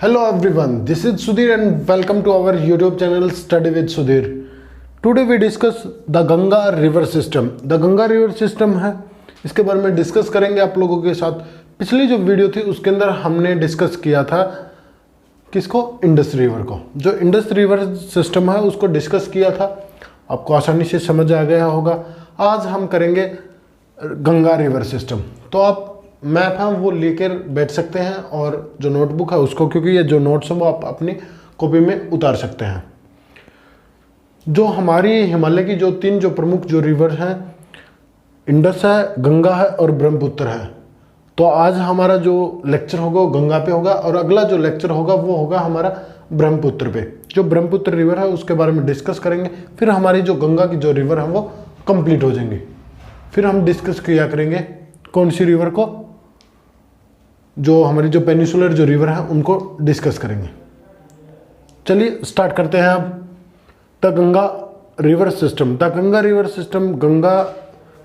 Hello everyone, this is Sudhir and welcome to our YouTube channel Study with Sudhir. Today we discuss the Ganga river system. The Ganga river system है, इसके बारे में discuss करेंगे आप लोगों के साथ। पिछली जो वीडियो थी उसके अंदर हमने डिस्कस किया था किसको, इंडस रिवर को। जो इंडस रिवर सिस्टम है उसको डिस्कस किया था, आपको आसानी से समझ आ गया होगा। आज हम करेंगे गंगा रिवर सिस्टम। तो आप मैप है वो लेकर बैठ सकते हैं और जो नोटबुक है उसको, क्योंकि ये जो नोट्स है वो आप अपनी कॉपी में उतार सकते हैं। जो हमारी हिमालय की जो तीन जो प्रमुख जो रिवर हैं, इंडस है, गंगा है और ब्रह्मपुत्र है। तो आज हमारा जो लेक्चर होगा वो गंगा पे होगा और अगला जो लेक्चर होगा वो होगा हमारा ब्रह्मपुत्र पे। जो ब्रह्मपुत्र रिवर है उसके बारे में डिस्कस करेंगे, फिर हमारी जो गंगा की जो रिवर है वो कंप्लीट हो जाएंगी। फिर हम डिस्कस किया करेंगे कौन सी रिवर को, जो हमारी जो पेनिसुलर जो रिवर है उनको डिस्कस करेंगे। चलिए स्टार्ट करते हैं अब। The Ganga river system. The Ganga river system, Ganga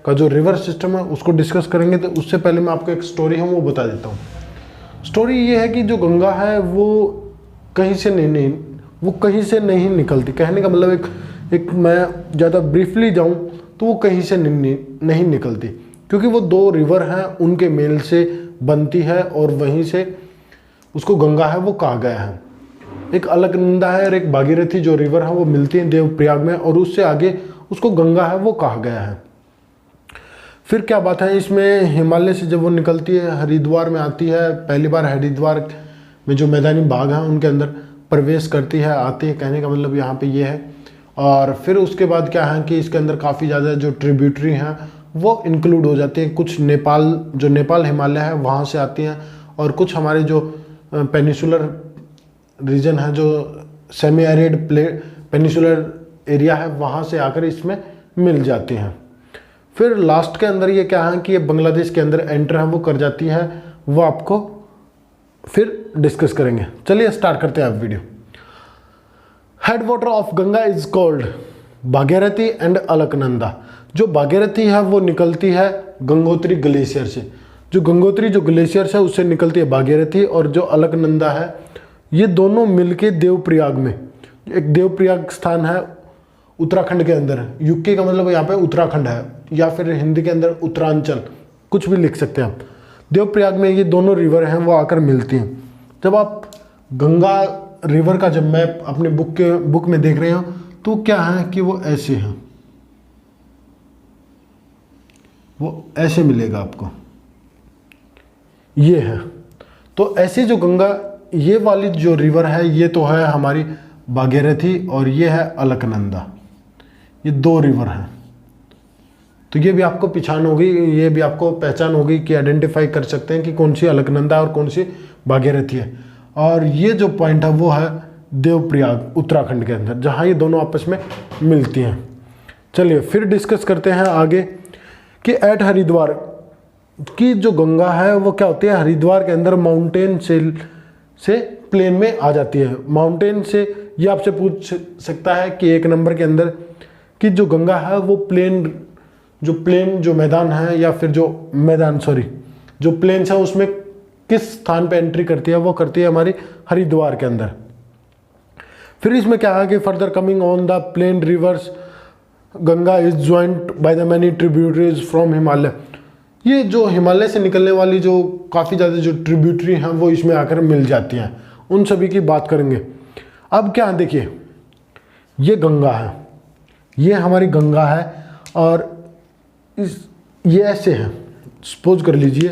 का जो रिवर सिस्टम है उसको डिस्कस करेंगे। तो उससे पहले मैं आपको एक स्टोरी है वो बता देता हूँ। स्टोरी ये है कि जो गंगा है वो कहीं से नहीं निकलती। कहने का मतलब एक मैं ज़्यादा ब्रीफली जाऊँ तो वो कहीं से नहीं निकलती, क्योंकि वो दो रिवर हैं उनके मेल से बनती है और वहीं से उसको गंगा है वो कहा गया है। एक अलकनंदा है और एक भागीरथी जो रिवर है वो मिलती है देवप्रयाग में, और उससे आगे उसको गंगा है वो कहा गया है। फिर क्या बात है, इसमें हिमालय से जब वो निकलती है हरिद्वार में आती है, पहली बार हरिद्वार में जो मैदानी भाग हैं उनके अंदर प्रवेश करती है, आती है। कहने का मतलब यहाँ पे ये है। और फिर उसके बाद क्या है कि इसके अंदर काफ़ी ज़्यादा जो ट्रिब्यूटरी हैं वो इंक्लूड हो जाती हैं। कुछ नेपाल हिमालय है वहाँ से आती हैं, और कुछ हमारे जो पेनिसुलर रीजन है, जो सेमी एरिड पेनिसुलर एरिया है, वहाँ से आकर इसमें मिल जाती हैं। फिर लास्ट के अंदर ये क्या है कि ये बांग्लादेश के अंदर एंटर है वो कर जाती है, वो आपको फिर डिस्कस करेंगे। चलिए स्टार्ट करते हैं अब video. Head water of Ganga is called Bhagirathi and Alaknanda. जो भागीरथी है वो निकलती है गंगोत्री ग्लेशियर से। जो गंगोत्री जो ग्लेशियर है उससे निकलती है भागीरथी, और जो अलकनंदा है ये दोनों मिलके देवप्रयाग में, एक देवप्रयाग स्थान है उत्तराखंड के अंदर। यूके का मतलब यहाँ पे उत्तराखंड है, या फिर हिंदी के अंदर उत्तरांचल, कुछ भी लिख सकते हैं आप। देवप्रयाग में ये दोनों रिवर हैं वो आकर मिलती हैं। जब आप गंगा रिवर का जब मैप अपने बुक में देख रहे हो तो क्या है कि वो ऐसे हैं, वो ऐसे मिलेगा आपको, ये है। तो ऐसे जो गंगा ये वाली जो रिवर है ये तो है हमारी भागीरथी और ये है अलकनंदा। ये दो रिवर हैं। तो ये भी आपको पहचान होगी, ये भी आपको पहचान होगी कि आइडेंटिफाई कर सकते हैं कि कौन सी अलकनंदा और कौन सी भागीरथी है। और ये जो पॉइंट है वो है देवप्रयाग उत्तराखंड के अंदर, जहाँ ये दोनों आपस में मिलती हैं। चलिए फिर डिस्कस करते हैं आगे कि एट हरिद्वार की जो गंगा है वो क्या होती है, हरिद्वार के अंदर माउंटेन से प्लेन में आ जाती है। माउंटेन से ये आपसे पूछ सकता है कि एक नंबर के अंदर कि जो गंगा है वो प्लेन जो मैदान है, या फिर जो प्लेन्स है उसमें किस स्थान पे एंट्री करती है, वो करती है हमारी हरिद्वार के अंदर। फिर इसमें क्या है कि further coming on the plain rivers Ganga is joint by the many tributaries from Himalaya. ये जो हिमालय से निकलने वाली जो काफ़ी ज़्यादा जो ट्रिब्यूटरी हैं वो इसमें आकर मिल जाती हैं, उन सभी की बात करेंगे। अब क्या है, देखिए ये गंगा है, ये हमारी गंगा है, और ये ऐसे है। सपोज कर लीजिए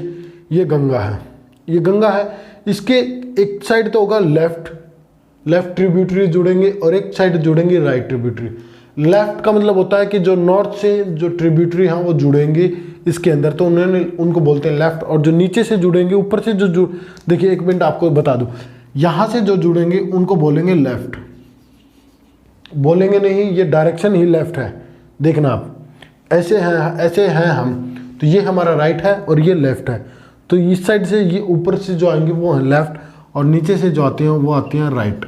ये गंगा है, इसके एक साइड तो होगा लेफ्ट ट्रिब्यूटरी जुड़ेंगे और एक साइड जुड़ेंगी राइट ट्रिब्यूटरी। लेफ्ट का मतलब होता है कि जो नॉर्थ से जो ट्रिब्यूटरी हैं वो जुड़ेंगी इसके अंदर, तो उनको बोलते हैं लेफ्ट। और जो नीचे से जुड़ेंगे, ऊपर से जो देखिए एक मिनट आपको बता दूं, यहाँ से जो जुड़ेंगे उनको बोलेंगे लेफ्ट। बोलेंगे नहीं, ये डायरेक्शन ही लेफ्ट है। देखना आप, ऐसे हैं हम, तो ये हमारा राइट है और ये लेफ्ट है। तो इस साइड से ये ऊपर से जो आएंगे वो है लेफ्ट, और नीचे से जो आती हैं वो आती हैं राइट।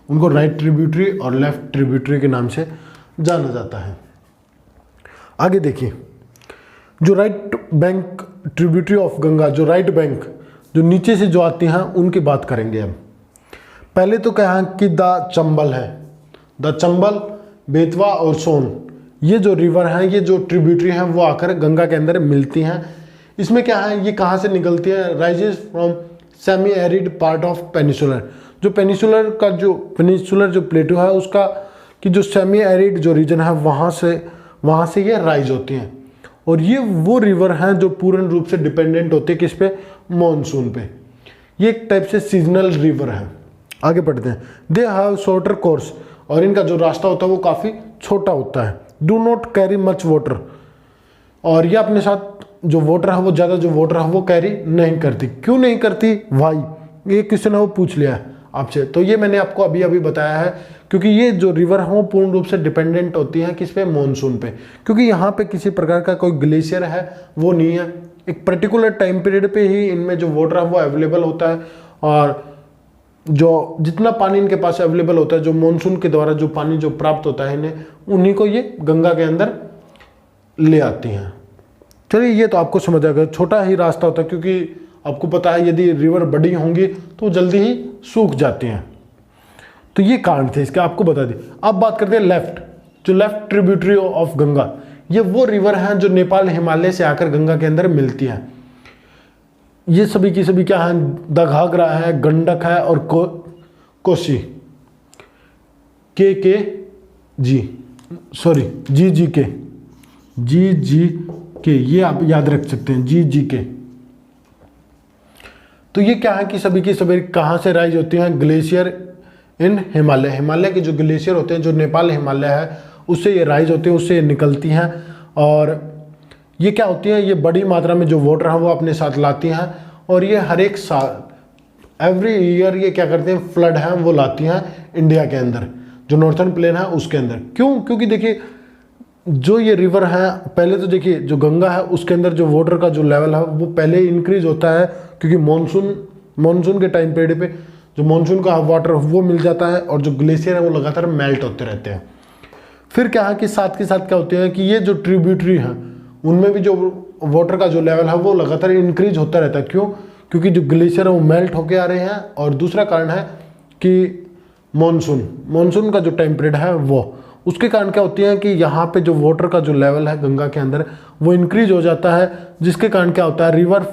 उनको राइट ट्रिब्यूटरी और लेफ्ट ट्रिब्यूटरी के नाम से जाना जाता है। आगे देखिए, जो right bank tributary of Ganga, जो राइट बैंक जो नीचे से जो आती हैं उनकी बात करेंगे हम। पहले तो क्या है कि द चंबल है, द चंबल, बेतवा और सोन, ये जो रिवर हैं, ये जो ट्रिब्यूटरी हैं वो आकर गंगा के अंदर मिलती हैं। इसमें क्या है, ये कहाँ से निकलती है, rises from semi arid part of peninsular, जो पेनिसुलर जो प्लेटो है उसका कि जो सेमी एरिड जो रीजन है वहाँ से ये राइज होती हैं। और ये वो रिवर हैं जो पूर्ण रूप से डिपेंडेंट होते हैं किस पे, मॉनसून पे। ये एक टाइप से सीजनल रिवर है। आगे बढ़ते हैं। दे हैव शॉर्टर कोर्स, और इनका जो रास्ता होता है वो काफ़ी छोटा होता है। Do not carry much water, और ये अपने साथ जो वाटर है वो ज़्यादा जो वाटर है वो कैरी नहीं करती। क्यों नहीं करती, वाई, ये क्वेश्चन है वो पूछ लिया है आपसे। तो ये मैंने आपको अभी अभी बताया है, क्योंकि ये जो रिवर है वो पूर्ण रूप से डिपेंडेंट होती है किस पे, मॉनसून पे। क्योंकि यहाँ पे किसी प्रकार का कोई ग्लेशियर है वो नहीं है, एक पर्टिकुलर टाइम पीरियड पे ही इनमें जो वाटर है वो अवेलेबल होता है। और जो जितना पानी इनके पास अवेलेबल होता है, जो मॉनसून के द्वारा जो पानी जो प्राप्त होता है इन्हें, उन्हीं को ये गंगा के अंदर ले आती हैं। चलिए ये तो आपको समझ आ गया, छोटा ही रास्ता होता है, क्योंकि आपको पता है यदि रिवर बड़ी होंगी तो जल्दी ही सूख जाती हैं। तो ये कारण थे इसके, आपको बता दी। अब बात करते हैं लेफ्ट, जो लेफ्ट ट्रिब्यूटरी ऑफ गंगा, ये वो रिवर हैं जो नेपाल हिमालय से आकर गंगा के अंदर मिलती हैं। ये सभी की सभी क्या है, द घाघरा है, गंडक है और कोसी, के जी के, ये आप याद रख सकते हैं, जी के। तो ये क्या है कि सभी की सभी कहाँ से राइज होती हैं, ग्लेशियर इन हिमालय, हिमालय के जो ग्लेशियर होते हैं जो नेपाल हिमालय है उससे ये राइज होते हैं, उससे ये निकलती हैं। और ये क्या होती हैं, ये बड़ी मात्रा में जो वाटर है वो अपने साथ लाती हैं। और ये हर एक साल एवरी ईयर ये क्या करते हैं, फ्लड है वो लाती हैं इंडिया के अंदर, जो नॉर्थर्न प्लेन है उसके अंदर। क्यों, क्योंकि देखिए जो ये रिवर है, पहले तो देखिए जो गंगा है उसके अंदर जो वाटर का जो लेवल है वो पहले इंक्रीज होता है, क्योंकि मानसून के टाइम पीरियड पे जो मानसून का वाटर वो मिल जाता है और जो ग्लेशियर है वो लगातार मेल्ट होते रहते हैं। फिर क्या है कि साथ के साथ क्या होते हैं कि ये जो ट्रिब्यूटरी हैं उनमें भी जो वाटर का जो लेवल है वो लगातार इंक्रीज होता रहता है। क्यों, क्योंकि जो ग्लेशियर है वो मेल्ट होके आ रहे हैं। और दूसरा कारण है कि मानसून का जो टाइम पीरियड है वो, उसके कारण क्या होती है कि यहाँ पे जो वाटर का जो लेवल है गंगा के अंदर वो इंक्रीज हो जाता है, जिसके कारण क्या होता है, river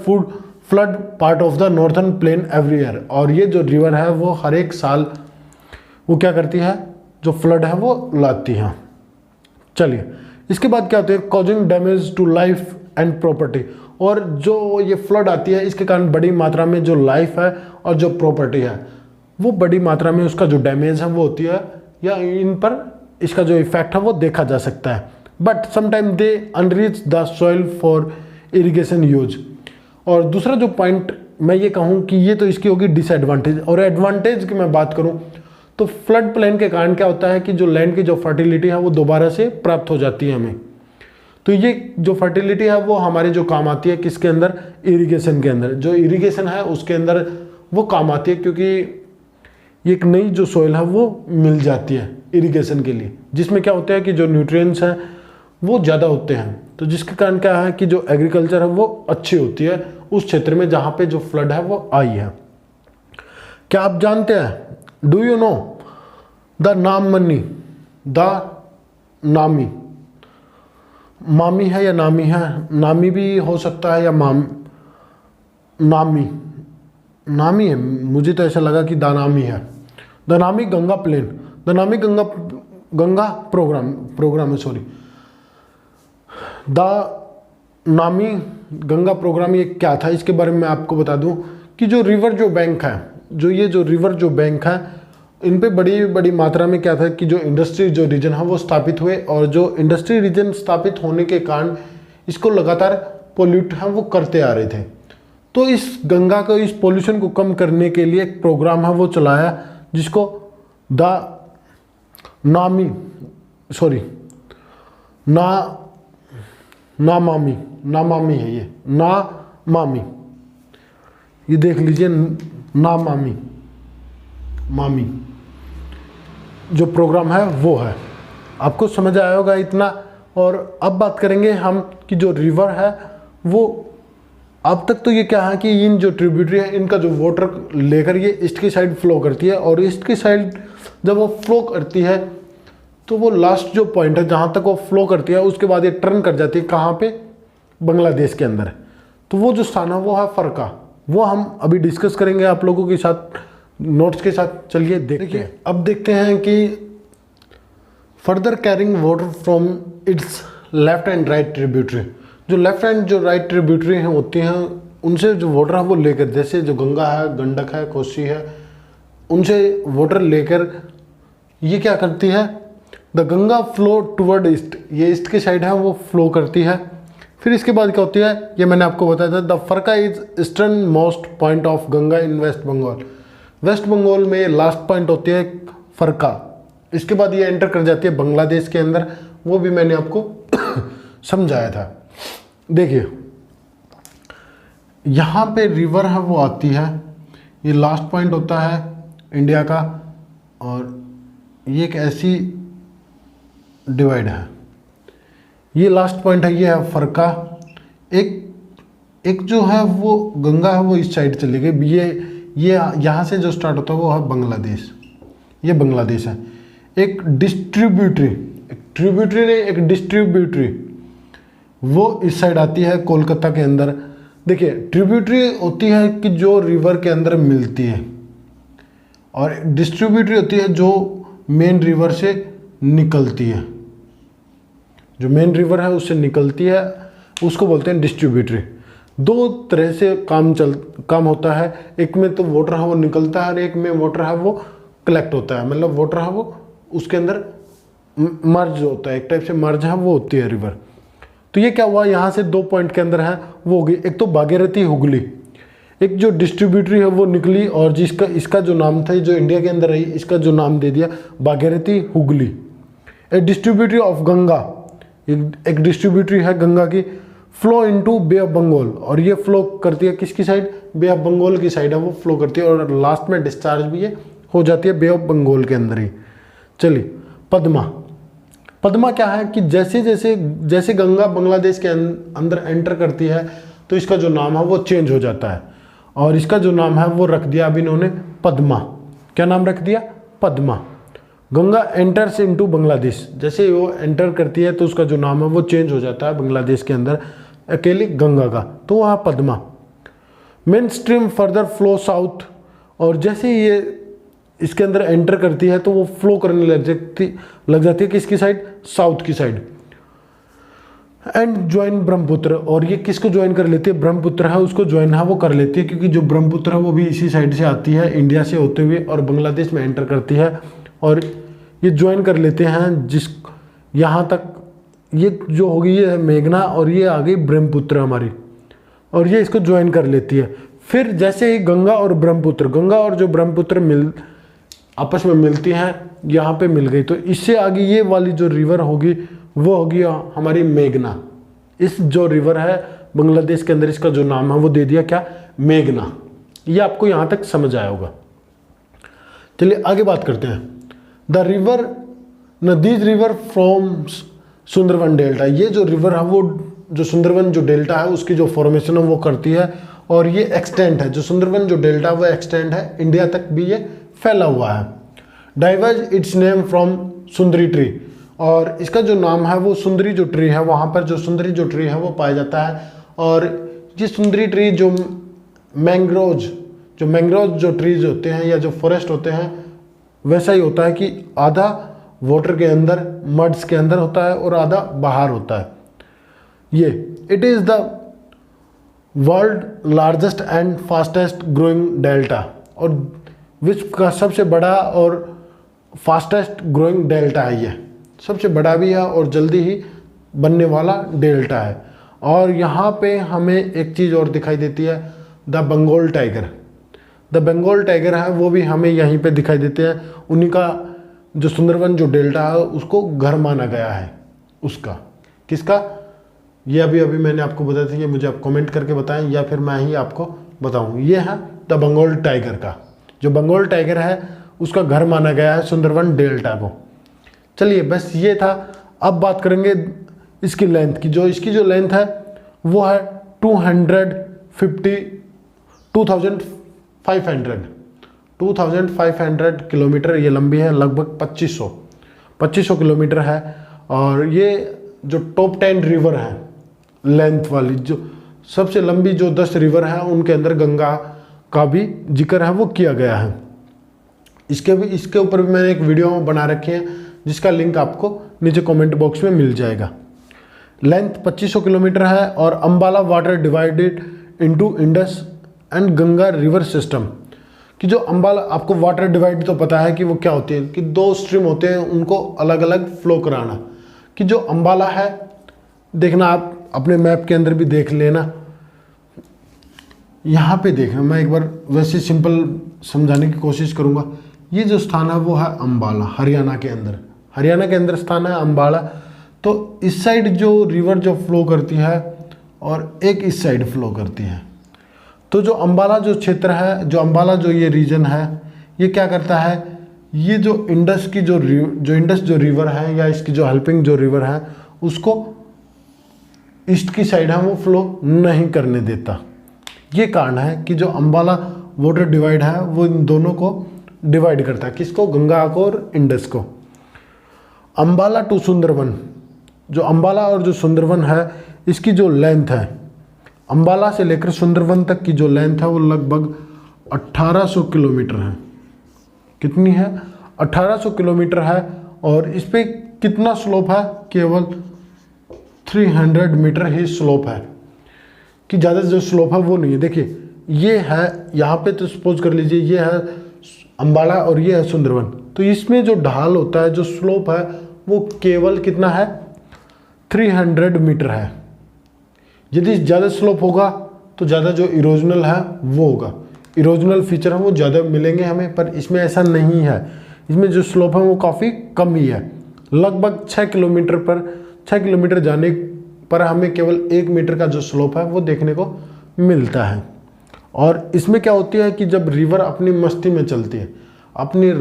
flood part of the northern plain every year. और ये जो रिवर है वो हर एक साल वो क्या करती है, जो फ्लड है वो लाती है। चलिए इसके बाद क्या होती है, causing damage to life and property. और जो ये फ्लड आती है इसके कारण बड़ी मात्रा में जो लाइफ है और जो प्रॉपर्टी है वो बड़ी मात्रा में उसका जो डैमेज है वो होती है, या इन पर इसका जो इफेक्ट है वो देखा जा सकता है। But sometime they enrich the soil for irrigation use. और दूसरा जो पॉइंट मैं ये कहूँ कि ये तो इसकी होगी डिसएडवांटेज। और एडवांटेज की मैं बात करूँ तो फ्लड प्लेन के कारण क्या होता है कि जो लैंड की जो फर्टिलिटी है वो दोबारा से प्राप्त हो जाती है हमें। तो ये जो फर्टिलिटी है वो हमारे जो काम आती है किसके अंदर, इरिगेशन के अंदर। जो इरिगेशन है उसके अंदर वो काम आती है, क्योंकि एक नई जो सॉइल है वो मिल जाती है इरिगेशन के लिए, जिसमें क्या होता है कि जो न्यूट्रिएंट्स हैं वो ज़्यादा होते हैं। तो जिसके कारण क्या है कि जो एग्रीकल्चर है वो अच्छी होती है उस क्षेत्र में जहाँ पे जो फ्लड है वो आई है। क्या आप जानते हैं, डू यू नो द नामी, मामी है या नामी है, नामी भी हो सकता है या नामी है, मुझे तो ऐसा लगा कि दानामी है। दनामी गंगा प्लेन, दनामी गंगा प्रोग्राम है, सॉरी, नामी गंगा प्रोग्राम ये क्या था, इसके बारे में मैं आपको बता दूं कि जो रिवर जो बैंक है, जो रिवर जो बैंक है, इन पे बड़ी बड़ी मात्रा में क्या था कि जो इंडस्ट्री जो रीजन है वो स्थापित हुए। और जो इंडस्ट्री रीजन स्थापित होने के कारण इसको लगातार पोल्यूट है वो करते आ रहे थे। तो इस गंगा को, इस पोल्यूशन को कम करने के लिए एक प्रोग्राम है वो चलाया, जिसको नामामी है, ये नामामी, ये देख लीजिए, नामामी जो प्रोग्राम है वो है। आपको समझ आया होगा इतना। और अब बात करेंगे हम कि जो रिवर है वो अब तक तो ये क्या है कि इन जो ट्रिब्यूटरी है इनका जो वाटर लेकर ये ईस्ट की साइड फ्लो करती है, और ईस्ट की साइड जब वो फ्लो करती है तो वो लास्ट जो पॉइंट है जहाँ तक वो फ्लो करती है उसके बाद ये टर्न कर जाती है कहाँ पे, बांग्लादेश के अंदर। तो वो जो स्थान है वो है फरका, वो हम अभी डिस्कस करेंगे आप लोगों के साथ नोट्स के साथ। चलिए देखिए, अब देखते हैं कि further carrying water from its left and right tributary, जो लेफ्ट एंड जो राइट ट्रिब्यूटरी हैं होती हैं उनसे जो वाटर है वो लेकर, जैसे जो गंगा है, गंडक है, कोसी है, उनसे वाटर लेकर ये क्या करती है, the Ganga flow toward east, ये ईस्ट की साइड है वो फ्लो करती है। फिर इसके बाद क्या होती है, ये मैंने आपको बताया था, the Farakka is eastern most point of Ganga in West Bengal, West Bengal में लास्ट पॉइंट होती है फरका। इसके बाद ये एंटर कर जाती है बांग्लादेश के अंदर, वो भी मैंने आपको समझाया था। देखिए यहाँ पे रिवर है वो आती है, ये लास्ट पॉइंट होता है इंडिया का, और ये एक ऐसी डिवाइड है, ये लास्ट पॉइंट है, ये है फरका। एक जो है वो गंगा है वो इस साइड चली गई, ये यहाँ से जो स्टार्ट होता है वो है बांग्लादेश, ये बांग्लादेश है। एक डिस्ट्रीब्यूटरी, एक डिस्ट्रीब्यूटरी वो इस साइड आती है कोलकाता के अंदर। देखिए ट्रिब्यूटरी होती है कि जो रिवर के अंदर मिलती है, और डिस्ट्रीब्यूटरी होती है जो मेन रिवर से निकलती है, जो मेन रिवर है उससे निकलती है, उसको बोलते हैं डिस्ट्रीब्यूटरी। दो तरह से काम होता है, एक में तो वाटर है वो निकलता है और एक में वाटर है वो कलेक्ट होता है, मतलब वाटर है वो उसके अंदर मर्ज होता है, एक टाइप से मर्ज है वो होती है रिवर। तो ये क्या हुआ, यहाँ से 2 पॉइंट के अंदर है वो होगी, एक तो भागीरथी हुगली, एक जो डिस्ट्रीब्यूटरी है वो निकली और जिसका इसका जो नाम था जो इंडिया के अंदर रही, इसका जो नाम दे दिया भागीरथी हुगली। एक डिस्ट्रीब्यूटरी ऑफ गंगा, एक डिस्ट्रीब्यूटरी है गंगा की, flow into bay of Bengal, और ये फ्लो करती है किसकी साइड, बे ऑफ बंगाल की साइड है वो फ्लो करती है, और लास्ट में डिस्चार्ज भी ये हो जाती है बे ऑफ बंगाल के अंदर ही। चलिए पद्मा क्या है कि जैसे गंगा बांग्लादेश के अंदर एंटर करती है तो इसका जो नाम है वो चेंज हो जाता है, और इसका जो नाम है वो रख दिया अब इन्होंने पद्मा। क्या नाम रख दिया, पद्मा। गंगा एंटर्स इनटू बांग्लादेश, जैसे वो एंटर करती है तो उसका जो नाम है वो चेंज हो जाता है बांग्लादेश के अंदर अकेली गंगा का, तो वहाँ Padma. Main stream further flow south, और जैसे ये इसके अंदर एंटर करती है तो वो फ्लो करने लग जाती है किसकी साइड, साउथ की साइड, एंड ज्वाइन ब्रह्मपुत्र, और ये किसको ज्वाइन कर लेती है, ब्रह्मपुत्र है उसको ज्वाइन है वो कर लेती है, क्योंकि जो ब्रह्मपुत्र है वो भी इसी साइड से आती है इंडिया से होते हुए और बांग्लादेश में एंटर करती है, और ये ज्वाइन कर लेते हैं जिस यहाँ तक ये जो होगी ये है मेघना, और ये आ गई ब्रह्मपुत्र हमारी, और ये इसको ज्वाइन कर लेती है। फिर जैसे ही गंगा और जो ब्रह्मपुत्र आपस में मिलती हैं, यहाँ पे मिल गई, तो इससे आगे ये वाली जो रिवर होगी वो होगी हमारी मेघना। इस जो रिवर है बांग्लादेश के अंदर इसका जो नाम है वो दे दिया क्या, मेघना। ये आपको यहाँ तक समझ आया होगा। चलिए आगे बात करते हैं। द रिवर नदीज रिवर फ्रॉम सुंदरवन डेल्टा, ये जो रिवर है वो जो सुंदरवन जो डेल्टा है उसकी जो फॉर्मेशन है वो करती है, और ये एक्सटेंट है, जो सुंदरवन जो डेल्टा वो एक्सटेंट है इंडिया तक भी ये फैला हुआ है। Diverge it's name from Sundari tree, और इसका जो नाम है वो सुंदरी जो ट्री है, वहाँ पर जो सुंदरी जो ट्री है वो पाया जाता है, और ये सुंदरी ट्री जो मैंग्रोव जो ट्रीज होते हैं या जो फॉरेस्ट होते हैं वैसा ही होता है कि आधा वाटर के अंदर मड्स के अंदर होता है और आधा बाहर होता है। ये it is the world largest and fastest growing delta, और विश्व का सबसे बड़ा और फास्टेस्ट ग्रोइंग डेल्टा है, ये सबसे बड़ा भी है और जल्दी ही बनने वाला डेल्टा है। और यहाँ पे हमें एक चीज़ और दिखाई देती है, द बंगाल टाइगर है वो भी हमें यहीं पे दिखाई देते हैं। उन्हीं का जो सुंदरवन जो डेल्टा है उसको घर माना गया है उसका, किसका, ये अभी मैंने आपको बताया था, ये मुझे आप कमेंट करके बताएं या फिर मैं ही आपको बताऊं। ये है द बंगाल टाइगर का, जो बंगाल टाइगर है उसका घर माना गया है सुंदरवन डेल्टा को। चलिए बस ये था। अब बात करेंगे इसकी लेंथ की, जो इसकी जो लेंथ है वो है 2500 किलोमीटर ये लंबी है, लगभग 2500 किलोमीटर है। और ये जो टॉप 10 रिवर है लेंथ वाली, जो सबसे लंबी जो 10 रिवर है उनके अंदर गंगा का भी जिक्र है वो किया गया है। इसके ऊपर भी मैंने एक वीडियो बना रखी है जिसका लिंक आपको नीचे कमेंट बॉक्स में मिल जाएगा। लेंथ 2500 किलोमीटर है और Ambala water divided into Indus and Ganga river system. कि जो अंबाला, आपको वाटर डिवाइड तो पता है कि वो क्या होती है, कि 2 स्ट्रीम होते हैं उनको अलग अलग फ्लो कराना। कि जो अंबाला है, देखना आप अपने मैप के अंदर भी देख लेना, यहाँ पे देखना, मैं एक बार वैसे सिंपल समझाने की कोशिश करूँगा। ये जो स्थान है वो है अंबाला, हरियाणा के अंदर स्थान है अंबाला। तो इस साइड जो रिवर जो फ्लो करती है और एक इस साइड फ्लो करती है। तो जो अंबाला जो क्षेत्र है, जो अंबाला जो ये रीजन है, ये क्या करता है, ये जो इंडस की जो इंडस जो रिवर है या इसकी जो हेल्पिंग जो रिवर है उसको ईस्ट की साइड है वो फ्लो नहीं करने देता। ये कारण है कि जो अंबाला वाटर डिवाइड है वो इन दोनों को डिवाइड करता है, किसको, गंगा को और इंडस को। अंबाला टू सुंदरवन, जो अंबाला और जो सुंदरवन है इसकी जो लेंथ है, अंबाला से लेकर सुंदरवन तक की जो लेंथ है वो लगभग 1800 किलोमीटर है। कितनी है, 1800 किलोमीटर है। और इस पे कितना स्लोप है, केवल 300 मीटर ही स्लोप है, कि ज़्यादा जो स्लोप है वो नहीं है। देखिए ये है, यहाँ पे तो सपोज कर लीजिए ये है अंबाला और ये है सुंदरवन, तो इसमें जो ढाल होता है, जो स्लोप है वो केवल कितना है, 300 मीटर है। यदि ज़्यादा स्लोप होगा तो ज़्यादा जो इरोजनल है वो होगा, इरोजनल फीचर है वो ज़्यादा मिलेंगे हमें, पर इसमें ऐसा नहीं है। इसमें जो स्लोप है वो काफ़ी कम ही है, लगभग 6 किलोमीटर जाने पर हमें केवल 1 मीटर का जो स्लोप है वो देखने को मिलता है। और इसमें क्या होती है कि जब रिवर अपनी मस्ती में चलती है, अपनी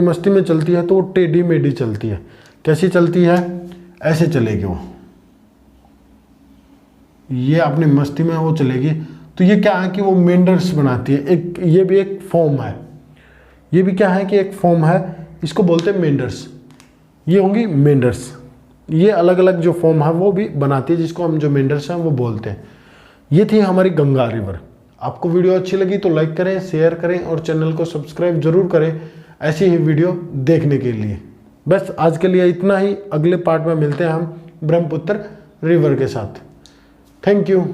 मस्ती में चलती है तो वो टेढ़ी मेढ़ी चलती है। कैसी चलती है, ऐसे चलेगी वो, ये अपनी मस्ती में वो चलेगी। तो ये क्या है कि वो मेंडर्स बनाती है, एक ये भी एक फॉर्म है, ये भी क्या है कि एक फॉर्म है, इसको बोलते हैं मेंडर्स। ये होंगी मेंडर्स, ये अलग अलग जो फॉर्म है वो भी बनाती है, जिसको हम जो मेंडर्स हैं वो बोलते हैं। ये थी हमारी गंगा रिवर। आपको वीडियो अच्छी लगी तो लाइक करें, शेयर करें और चैनल को सब्सक्राइब जरूर करें ऐसी ही वीडियो देखने के लिए। बस आज के लिए इतना ही, अगले पार्ट में मिलते हैं हम ब्रह्मपुत्र रिवर के साथ। Thank you.